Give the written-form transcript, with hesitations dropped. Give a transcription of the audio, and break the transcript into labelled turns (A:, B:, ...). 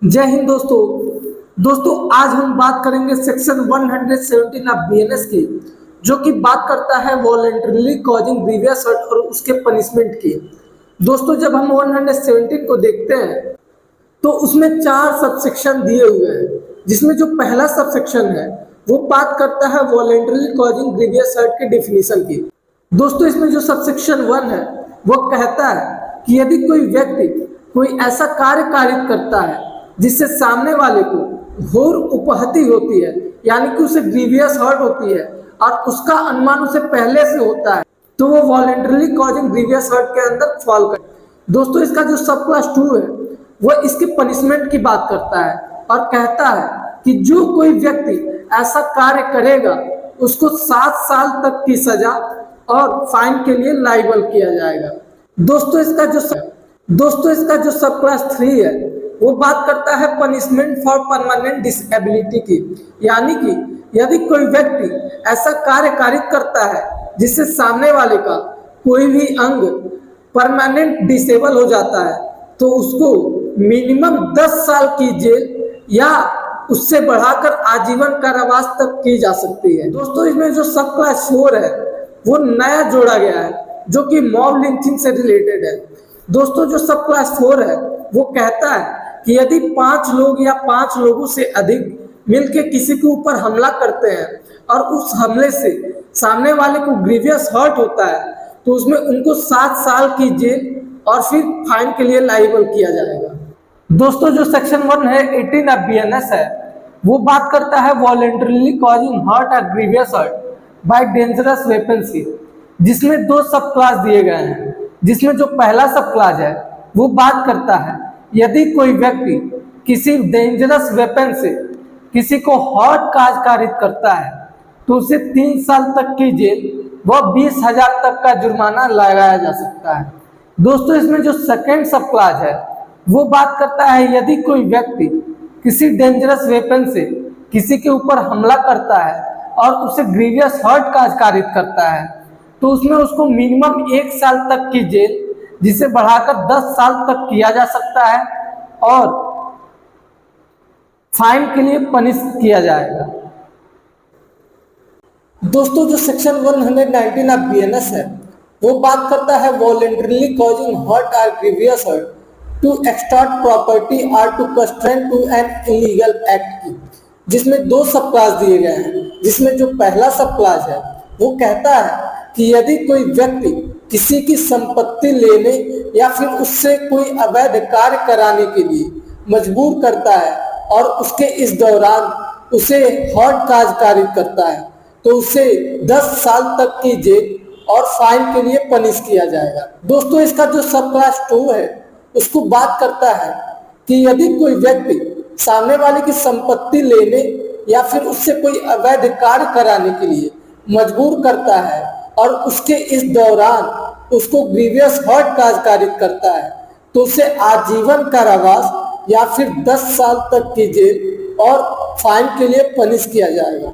A: जय हिंद दोस्तों आज हम बात करेंगे सेक्शन 117 ऑफ बीएनएस की, जो कि बात करता है वॉलंटरली कॉजिंग ग्रीवियस हर्ट और उसके पनिशमेंट की। दोस्तों जब हम 117 को देखते हैं तो उसमें 4 सबसेक्शन दिए हुए हैं, जिसमें जो पहला सबसेक्शन है वो बात करता है वॉलंटरली कॉजिंग ग्रीवियस हर्ट के डेफिनेशन की। दोस्तों इसमें जो सबसेक्शन 1 है वो कहता है कि यदि कोई व्यक्ति कोई ऐसा कार्य कारित करता है जिससे सामने वाले को घोर उपहति होती है, यानी कि उसे ग्रीवियस हर्ट होती है और उसका अनुमान उसे पहले से होता है, तो वो वॉलंटरली कॉजिंग ग्रीवियस हर्ट के अंदर फॉल करता है। दोस्तों इसका जो सब क्लास 2 है वो इसके पनिशमेंट की बात करता है और कहता है कि जो कोई व्यक्ति ऐसा कार्य करेगा उसको 7 साल तक की सजा और फाइन के लिए लायबल किया जाएगा। दोस्तों इसका जो सब क्लास 3 है वो बात करता है पनिशमेंट फॉर परमानेंट डिसेबिलिटी की, यानी कि यदि कोई व्यक्ति ऐसा कार्य कारित करता है जिससे सामने वाले का कोई भी अंग परमानेंट डिसेबल हो जाता है तो उसको मिनिमम 10 साल की जेल या उससे बढ़ाकर आजीवन कारावास तक की जा सकती है। दोस्तों इसमें जो सब क्लास 4 है वो नया जोड़ा गया है, जो कि मॉब लिंचिंग से रिलेटेड है। दोस्तों जो सब क्लास 4 है वो कहता है कि यदि 5 लोग या 5 लोगों से अधिक मिलकर किसी के ऊपर हमला करते हैं और उस हमले से सामने वाले को ग्रीवियस हर्ट होता है तो उसमें उनको 7 साल की जेल और फिर फाइन के लिए लायबल किया जाएगा। दोस्तों जो सेक्शन 118 ऑफ बीएनएस है वो बात करता है वॉलंटरली कॉजिंग हर्ट और grievous hurt by dangerous weapons की, जिसमें 2 सब क्लास दिए गए हैं। जिसमें जो पहला सब क्लास है वो बात करता है यदि कोई व्यक्ति किसी डेंजरस वेपन से किसी को हर्ट कारित करता है तो उसे 3 साल तक की जेल व 20,000 तक का जुर्माना लगाया जा सकता है। दोस्तों इसमें जो सेकेंड सब क्लास है वो बात करता है यदि कोई व्यक्ति किसी डेंजरस वेपन से किसी के ऊपर हमला करता है और उसे ग्रीवियस हर्ट कारित करता है तो उसमें उसको मिनिमम 1 साल तक की जेल, जिसे बढ़ाकर 10 साल तक किया जा सकता है और फाइन के लिए पनिश किया जाएगा। दोस्तों जो सेक्शन 119 ऑफ बीएनएस है वो बात करता है वॉलंटरली कॉजिंग हर्ट और grievous hurt to extort property और to constrain to an illegal act की, जिसमें 2 सब क्लास दिए गए हैं। जिसमें जो पहला सब क्लास है वो कहता है कि यदि कोई व्यक्ति किसी की संपत्ति लेने या फिर उससे कोई अवैध कार्य कराने के लिए मजबूर करता है और उसके इस दौरान उसे हर्ट कारित करता है तो उसे 10 साल तक की जेल और फाइन के लिए पनिश किया जाएगा। दोस्तों इसका जो सब क्लास 2 है उसको बात करता है कि यदि कोई व्यक्ति सामने वाले की संपत्ति लेने या फिर उससे कोई अवैध कार्य कराने के लिए मजबूर करता है और उसके इस दौरान उसको ग्रीवियस हर्ट कारित करता है तो उसे आजीवन कारावास या फिर 10 साल तक की जेल और फाइन के लिए पनिश किया जाएगा।